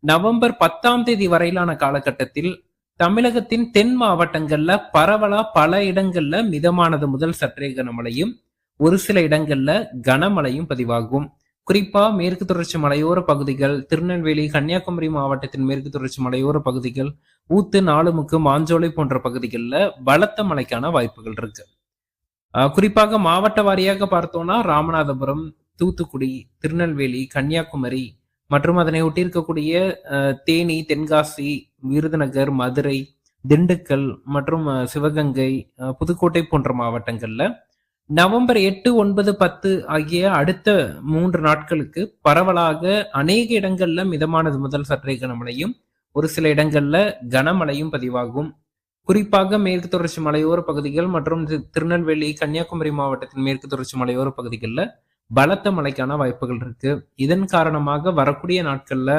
November 10ஆம் தேதி வரையிலான காலகட்டத்தில் தமிழகத்தின் தென் மாவட்டங்கள்ல பரவலா பல இடங்கள்ல மிதமானது முதல் சற்றே கனமழையும், ஒரு சில இடங்கள்ல கனமழையும் பதிவாகும். குறிப்பா மேற்கு தொடர்ச்சி மலையோர பகுதிகள், திருநெல்வேலி, கன்னியாகுமரி மாவட்டத்தின் மேற்கு தொடர்ச்சி மலையோர பகுதிகள், ஊத்து, நாலுமுக்கு, மாஞ்சோலை போன்ற பகுதிகளில் பலத்த மழைக்கான வாய்ப்புகள் இருக்கு. குறிப்பாக மாவட்ட வாரியாக பார்த்தோம்னா ராமநாதபுரம், தூத்துக்குடி, திருநெல்வேலி, கன்னியாகுமரி மற்றும் அதனை ஒட்டியிருக்கக்கூடிய தேனி, தென்காசி, விருதுநகர், மதுரை, திண்டுக்கல் மற்றும் சிவகங்கை, புதுக்கோட்டை போன்ற மாவட்டங்கள்ல நவம்பர் 8, 9, 10 ஆகிய அடுத்த 3 நாட்களுக்கு பரவலாக அநேக இடங்கள்ல மிதமானது முதல் சற்றே கனமழையும், ஒரு சில இடங்கள்ல கனமழையும் பதிவாகும். குறிப்பாக மேற்கு தொடர்ச்சி மலையோர பகுதிகள் மற்றும் திருநெல்வேலி, கன்னியாகுமரி மாவட்டத்தின் மேற்கு தொடர்ச்சி மலையோர பகுதிகளில் பலத்த மழைக்கான வாய்ப்புகள் இருக்கு. இதன் காரணமாக வரக்கூடிய நாட்கள்ல